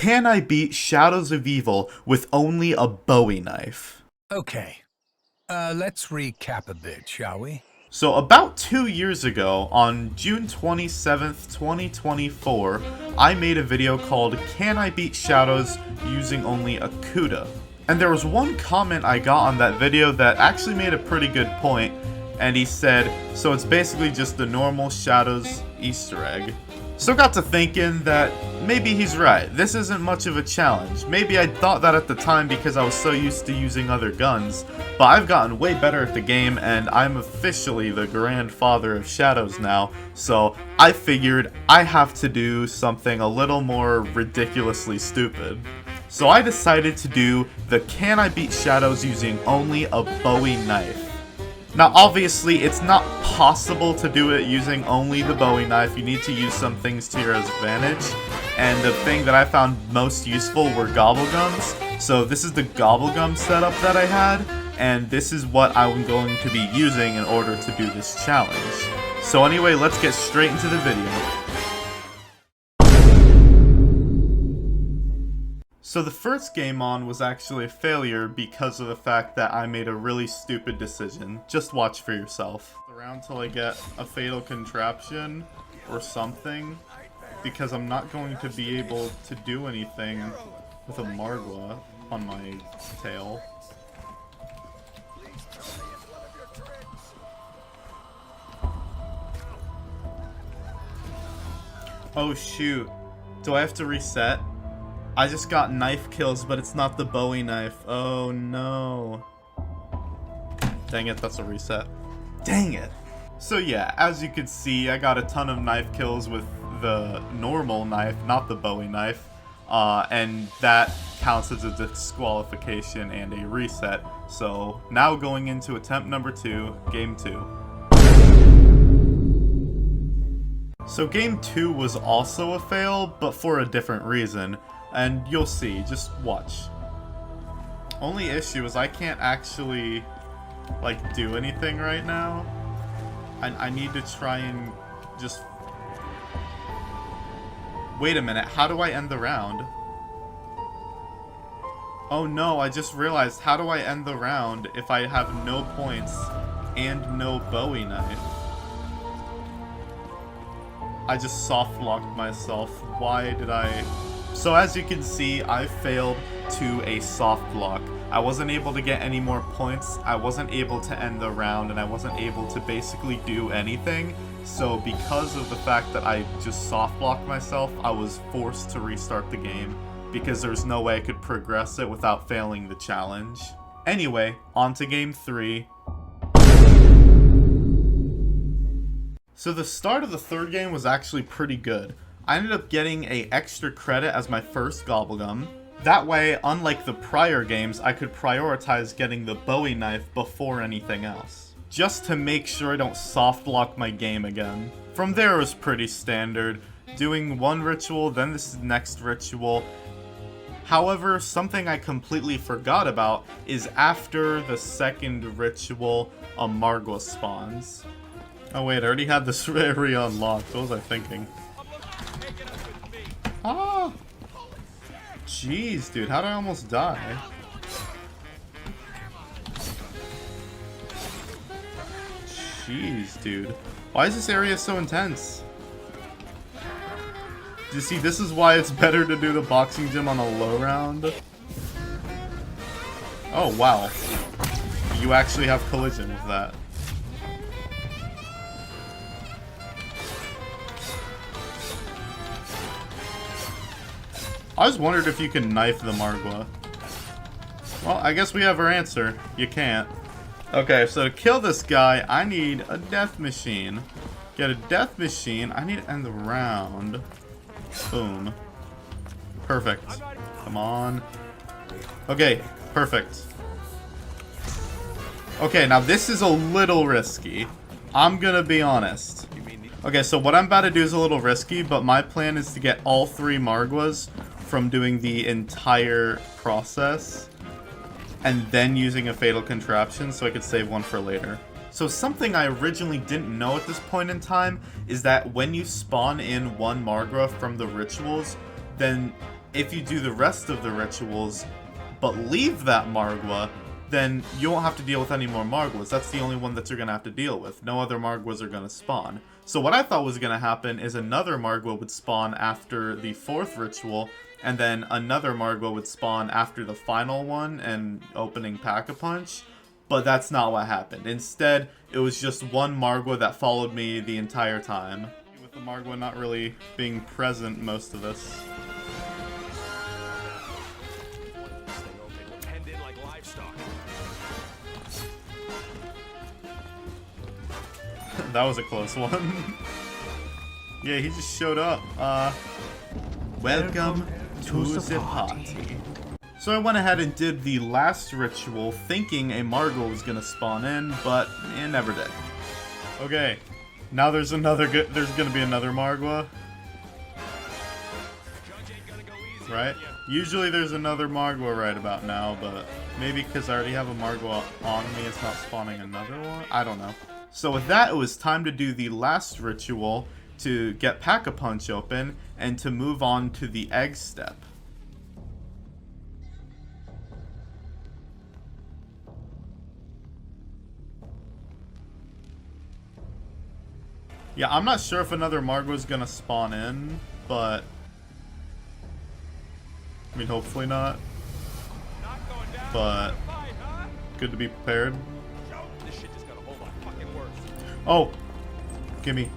Can I beat Shadows of Evil with only a Bowie knife? Okay, let's recap a bit, shall we? So about 2 years ago, on June 27th, 2024, I made a video called Can I Beat Shadows Using Only a Kuda? And there was one comment I got on that video that actually made a pretty good point, and he said, so it's basically just the normal Shadows Easter egg. So got to thinking that maybe he's right, this isn't much of a challenge. Maybe I thought that at the time because I was so used to using other guns, but I've gotten way better at the game and I'm officially the grandfather of Shadows now, so I figured I have to do something a little more ridiculously stupid. So I decided to do the Can I Beat Shadows Using Only a Bowie Knife. Now obviously it's not possible to do it using only the Bowie knife, you need to use some things to your advantage, and the thing that I found most useful were Gobblegums. So this is the Gobblegum setup that I had, and this is what I'm going to be using in order to do this challenge. So anyway, let's get straight into the video. So the first game on was actually a failure because of the fact that I made a really stupid decision. Just watch for yourself. Around till I get a fatal contraption or something, because I'm not going to be able to do anything with a Margwa on my tail. Oh shoot, do I have to reset? I just got knife kills, but it's not the Bowie knife. Oh no. Dang it, that's a reset. Dang it. So yeah, as you can see, I got a ton of knife kills with the normal knife, not the Bowie knife. And that counts as a disqualification and a reset. So now going into attempt number 2, game 2. So game 2 was also a fail, but for a different reason. And you'll see, just watch. Only issue is I can't actually, like, do anything right now. I need to try and just... Wait a minute, how do I end the round? Oh no, I just realized, how do I end the round if I have no points and no Bowie knife? I just soft locked myself. Why did I... So as you can see, I failed to a soft lock. I wasn't able to get any more points, I wasn't able to end the round, and I wasn't able to basically do anything. So because of the fact that I just soft locked myself, I was forced to restart the game, because there's no way I could progress it without failing the challenge. Anyway, on to game 3. So the start of the third game was actually pretty good. I ended up getting an extra credit as my first Gobblegum. That way, unlike the prior games, I could prioritize getting the Bowie knife before anything else, just to make sure I don't soft lock my game again. From there it was pretty standard, doing one ritual, then this next ritual. However, something I completely forgot about is after the second ritual, a Margwa spawns. Oh wait, I already had this area unlocked, what was I thinking? Ah! Jeez, dude, how did I almost die? Jeez, dude. Why is this area so intense? You see, this is why it's better to do the boxing gym on a low round. Oh, wow. You actually have collision with that. I just wondered if you can knife the Margwa. Well, I guess we have our answer. You can't. Okay, so to kill this guy, I need a death machine. Get a death machine, I need to end the round. Boom. Perfect. Come on. Okay, perfect. Okay, now this is a little risky. I'm gonna be honest. Okay, so what I'm about to do is a little risky, but my plan is to get all 3 Margwas from doing the entire process and then using a fatal contraption so I could save one for later. So something I originally didn't know at this point in time is that when you spawn in one Margwa from the rituals, then if you do the rest of the rituals, but leave that Margwa, then you won't have to deal with any more Margwas. That's the only one that you're going to have to deal with. No other Margwas are going to spawn. So what I thought was going to happen is another Margwa would spawn after the 4th ritual, and then another Margwa would spawn after the final one and opening Pack-a-Punch. But that's not what happened. Instead, it was just one Margwa that followed me the entire time. With the Margwa not really being present most of this. That was a close one. Yeah, he just showed up. Welcome to the party. So I went ahead and did the last ritual thinking a Margwa was gonna spawn in, but it never did. Okay, now there's gonna be another Margwa. Right? Usually there's another Margwa right about now, but maybe because I already have a Margwa on me, it's not spawning another one? I don't know. So with that, it was time to do the last ritual to get Pack-a-Punch open and to move on to the egg step. Yeah, I'm not sure if another Margwa is gonna spawn in, but I mean, hopefully not. But good to be prepared. Oh, gimme.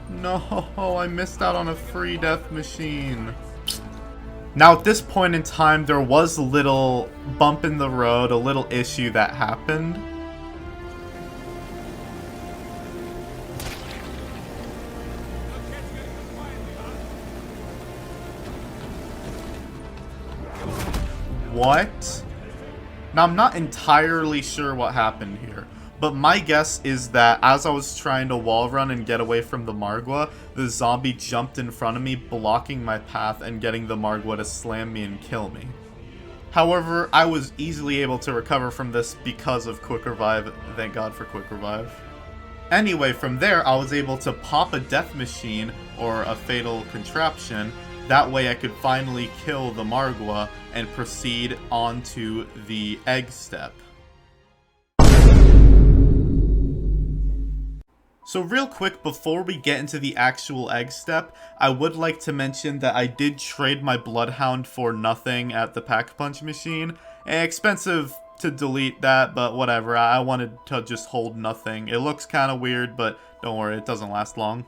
No, I missed out on a free death machine. Now, at this point in time, there was a little bump in the road, a little issue that happened. What? Now, I'm not entirely sure what happened here, but my guess is that as I was trying to wall run and get away from the Margwa, the zombie jumped in front of me, blocking my path and getting the Margwa to slam me and kill me. However, I was easily able to recover from this because of Quick Revive. Thank God for Quick Revive. Anyway, from there, I was able to pop a death machine or a fatal contraption. That way I could finally kill the Margwa and proceed on to the egg step. So real quick, before we get into the actual egg step, I would like to mention that I did trade my Bloodhound for nothing at the Pack-a-Punch machine. Expensive to delete that, but whatever. I wanted to just hold nothing. It looks kind of weird, but don't worry, it doesn't last long.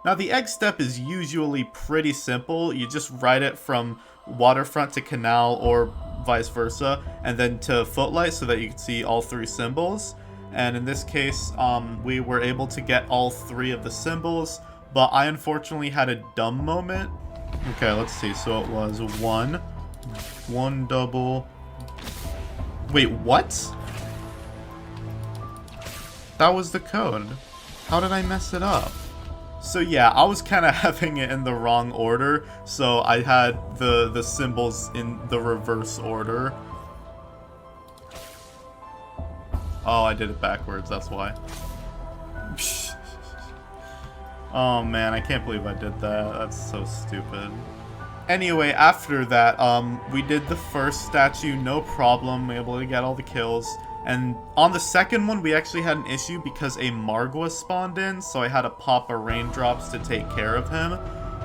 Now, the egg step is usually pretty simple. You just ride it from waterfront to canal or vice versa, and then to footlight so that you can see all 3 symbols. And in this case, we were able to get all 3 of the symbols, but I unfortunately had a dumb moment. Okay, let's see. So it was one double. Wait, what? That was the code. How did I mess it up? So yeah, I was kind of having it in the wrong order, so I had the symbols in the reverse order. Oh, I did it backwards, that's why. Oh man, I can't believe I did that. That's so stupid. Anyway, after that, we did the first statue, no problem, we were able to get all the kills. And on the second one, we actually had an issue because a Margwa spawned in, so I had to pop a raindrops to take care of him.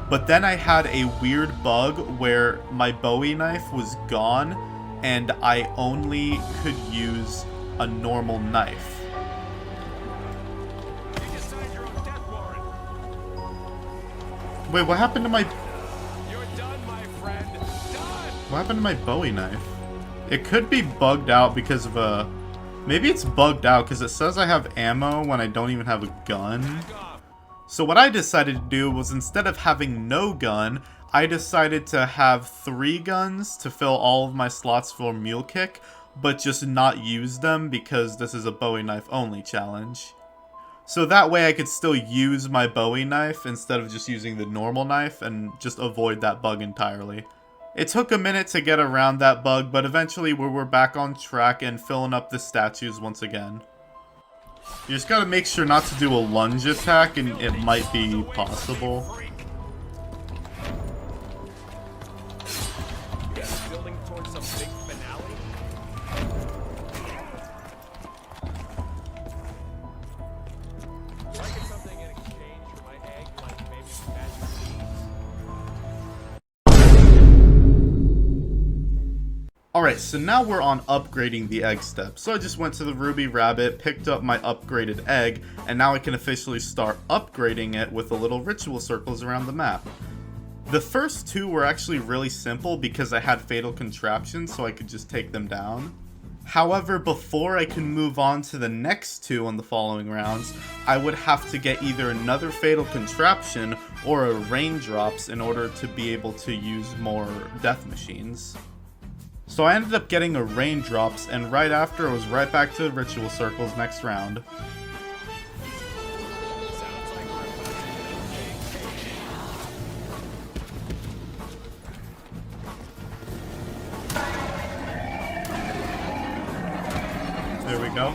But then I had a weird bug where my Bowie knife was gone, and I only could use a normal knife. You just signed your own death warrant. Wait, what happened to my... You're done, my friend. Done! What happened to my Bowie knife? It could be bugged out because of a... Maybe it's bugged out because it says I have ammo when I don't even have a gun. So what I decided to do was, instead of having no gun, I decided to have 3 guns to fill all of my slots for Mule Kick, but just not use them because this is a Bowie knife only challenge. So that way I could still use my Bowie knife instead of just using the normal knife and just avoid that bug entirely. It took a minute to get around that bug, but eventually we were back on track and filling up the statues once again. You just gotta make sure not to do a lunge attack, and it might be possible. towards some big finale? If I get something in exchange for my egg, like maybe some magic seeds? Alright, so now we're on upgrading the egg step. So I just went to the Ruby Rabbit, picked up my upgraded egg, and now I can officially start upgrading it with the little ritual circles around the map. The first two were actually really simple because I had fatal contraptions, so I could just take them down. However, before I can move on to the next two on the following rounds, I would have to get either another fatal contraption or a raindrops in order to be able to use more death machines. So I ended up getting a raindrops, and right after I was right back to the ritual circles next round. There we go.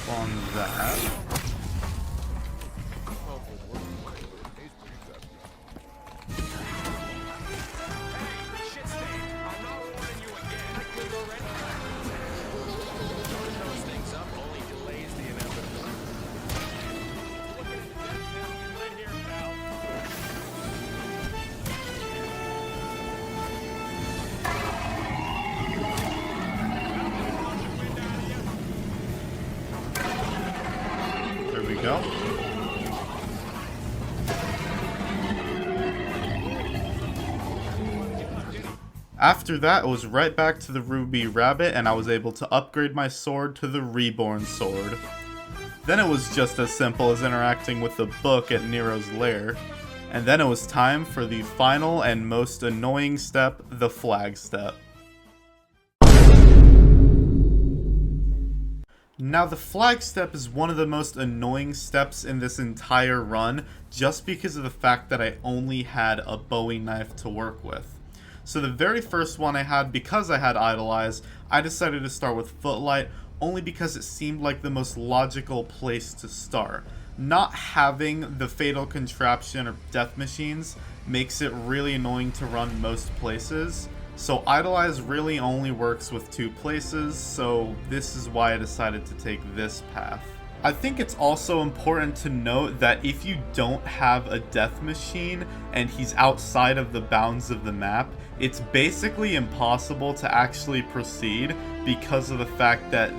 On that. Shit stain. I'm not warning you again. I killed already. Throwing those things up only delays the inevitable. Look at the death penalty right here, pal. There we go. After that, it was right back to the Ruby Rabbit, and I was able to upgrade my sword to the Reborn Sword. Then it was just as simple as interacting with the book at Nero's lair. And then it was time for the final and most annoying step, the flag step. Now, the flag step is one of the most annoying steps in this entire run, just because of the fact that I only had a Bowie knife to work with. So the very first one I had, because I had Idolize, I decided to start with Footlight, only because it seemed like the most logical place to start. Not having the fatal contraption or death machines makes it really annoying to run most places. So Idolize really only works with two places, so this is why I decided to take this path. I think it's also important to note that if you don't have a death machine and he's outside of the bounds of the map, it's basically impossible to actually proceed because of the fact that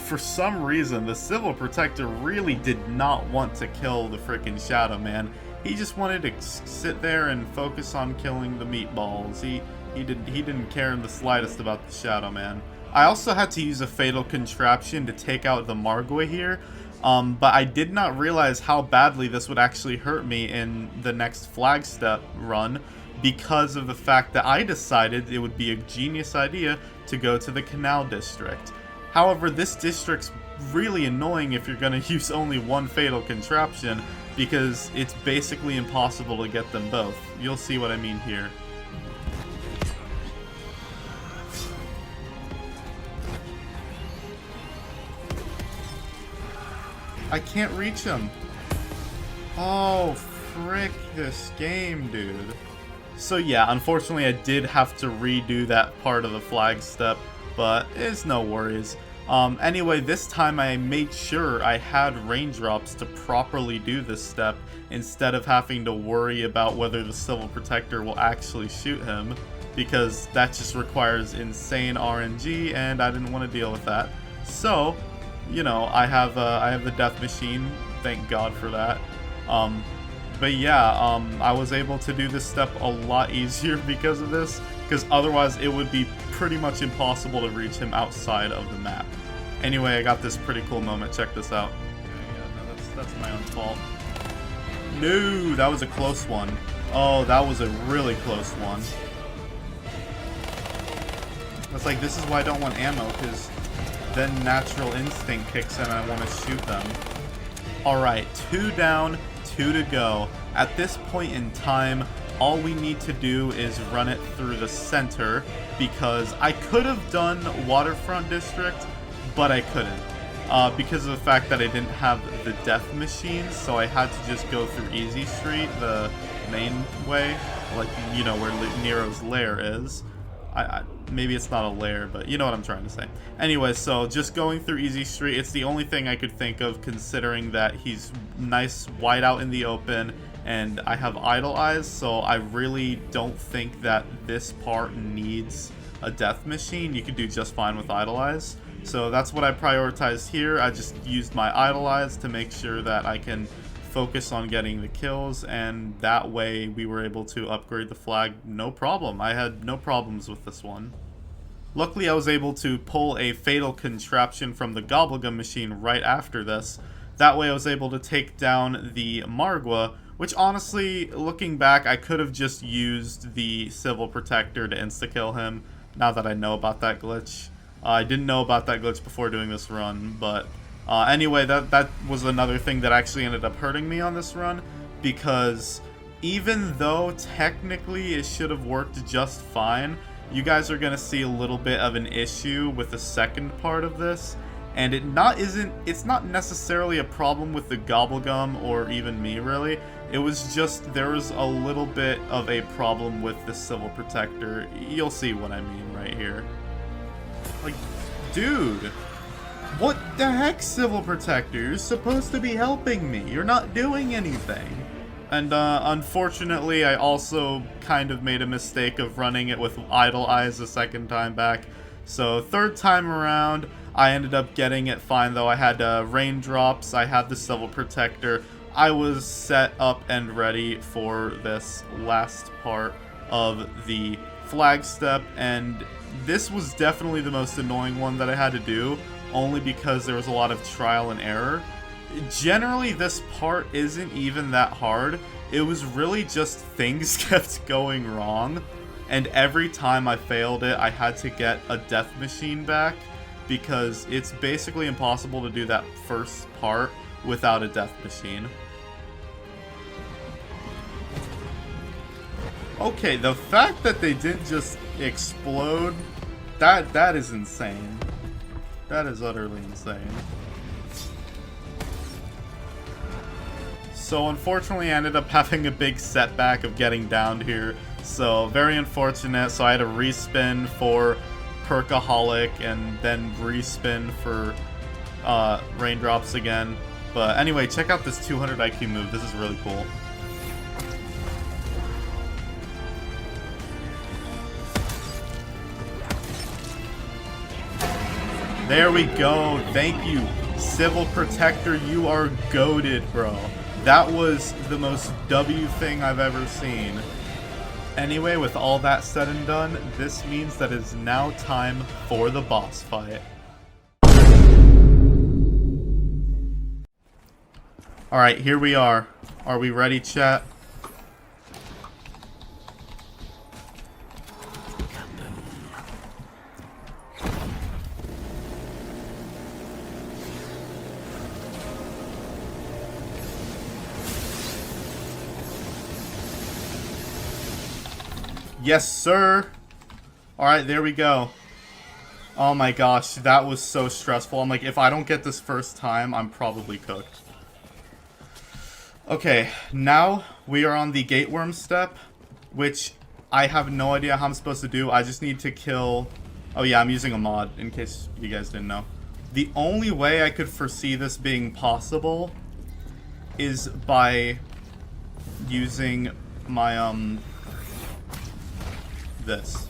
for some reason the Civil Protector really did not want to kill the freaking Shadow Man. He just wanted to sit there and focus on killing the meatballs. He didn't care in the slightest about the Shadow Man. I also had to use a fatal contraption to take out the Margwa here, but I did not realize how badly this would actually hurt me in the next flag step run because of the fact that I decided it would be a genius idea to go to the Canal District. However, this district's really annoying if you're going to use only one fatal contraption because it's basically impossible to get them both. You'll see what I mean here. I can't reach him. Oh, frick this game, dude. So yeah, unfortunately I did have to redo that part of the flag step, but it's no worries. Anyway, this time I made sure I had raindrops to properly do this step instead of having to worry about whether the Civil Protector will actually shoot him, because that just requires insane RNG and I didn't want to deal with that. So, you know, I have the death machine, thank God for that. But yeah, I was able to do this step a lot easier because of this, because otherwise it would be pretty much impossible to reach him outside of the map. Anyway, I got this pretty cool moment, check this out. Yeah, no, that's my own fault. No, that was a close one. Oh, that was a really close one. It's like, this is why I don't want ammo, because then natural instinct kicks in and I want to shoot them. Alright, 2 down, 2 to go. At this point in time, all we need to do is run it through the center, because I could have done Waterfront District, but I couldn't. because of the fact that I didn't have the death machine, so I had to just go through Easy Street, the main way, like, you know, where Nero's lair is. Maybe it's not a lair, but you know what I'm trying to say. Anyway, so just going through Easy Street, it's the only thing I could think of, considering that he's nice wide out in the open, and I have idle eyes, so I really don't think that this part needs a death machine. You could do just fine with idle eyes. So that's what I prioritized here. I just used my idle eyes to make sure that I can focus on getting the kills, and that way we were able to upgrade the flag no problem. I had no problems with this one. Luckily, I was able to pull a fatal contraption from the Gobblegum machine right after this. That way I was able to take down the Margwa, which honestly, looking back, I could have just used the Civil Protector to insta-kill him, now that I know about that glitch. I didn't know about that glitch before doing this run, but anyway, that was another thing that actually ended up hurting me on this run, because even though technically it should have worked just fine, you guys are going to see a little bit of an issue with the second part of this, and it's not necessarily a problem with the Gobblegum or even me, really. It was just, there was a little bit of a problem with the Civil Protector. You'll see what I mean right here. Like, dude, what the heck, Civil Protector? You're supposed to be helping me. You're not doing anything. And unfortunately, I also kind of made a mistake of running it with idle eyes a second time back. So third time around, I ended up getting it fine, though. I had raindrops, I had the Civil Protector. I was set up and ready for this last part of the flag step, and this was definitely the most annoying one that I had to do, only because there was a lot of trial and error. Generally, this part isn't even that hard. It was really just things kept going wrong, and every time I failed it, I had to get a death machine back, because it's basically impossible to do that first part without a death machine. Okay, the fact that they didn't just explode, that is insane. That is utterly insane. So unfortunately I ended up having a big setback of getting down here. So very unfortunate. So I had to respin for Perkaholic and then respin for Raindrops again. But anyway, check out this 200 IQ move. This is really cool. There we go. Thank you, Civil Protector. You are goated, bro. That was the most W thing I've ever seen. Anyway, with all that said and done, this means that it's now time for the boss fight. Alright, here we are. Are we ready, chat? Yes, sir. Alright, there we go. Oh my gosh, that was so stressful. I'm like, if I don't get this first time, I'm probably cooked. Okay, now we are on the Gateworm step, which I have no idea how I'm supposed to do. I just need to kill... Oh yeah, I'm using a mod, in case you guys didn't know. The only way I could foresee this being possible is by using my, this.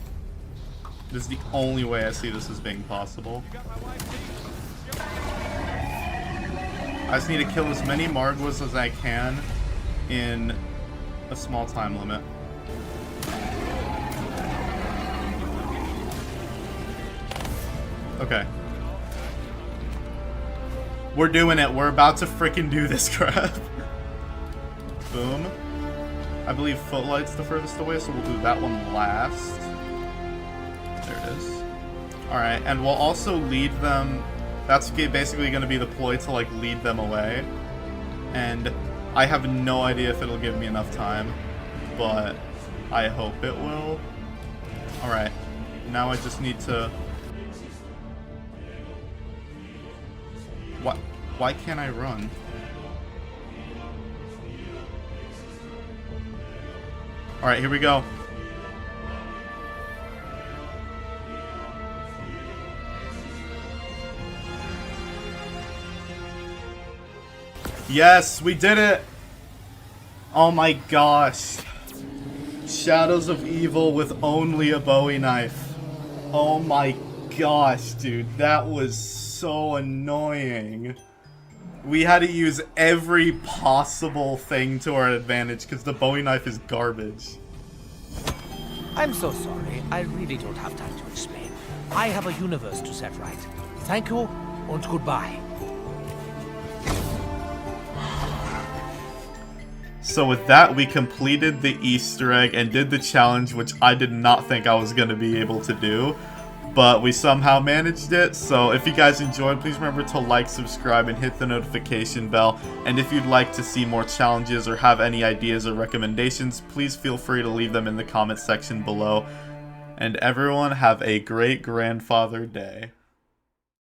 This is the only way I see this as being possible. I just need to kill as many Margwas as I can in a small time limit. Okay. We're doing it. We're about to freaking do this crap. Boom. I believe Footlight's the furthest away, so we'll do that one last. There it is. Alright, and we'll also lead them... That's basically going to be the ploy to, like, lead them away. And I have no idea if it'll give me enough time, but I hope it will. Alright, now I just need to... Why can't I run? Alright, here we go. Yes, we did it! Oh my gosh. Shadows of Evil with only a Bowie knife. Oh my gosh, dude. That was so annoying. We had to use every possible thing to our advantage because the Bowie knife is garbage. I'm so sorry. I really don't have time to explain. I have a universe to set right. Thank you and goodbye. So with that, we completed the Easter egg and did the challenge, which I did not think I was going to be able to do. But we somehow managed it. So if you guys enjoyed, please remember to like, subscribe, and hit the notification bell. And if you'd like to see more challenges or have any ideas or recommendations, please feel free to leave them in the comment section below. And everyone have a great Grandfather Day.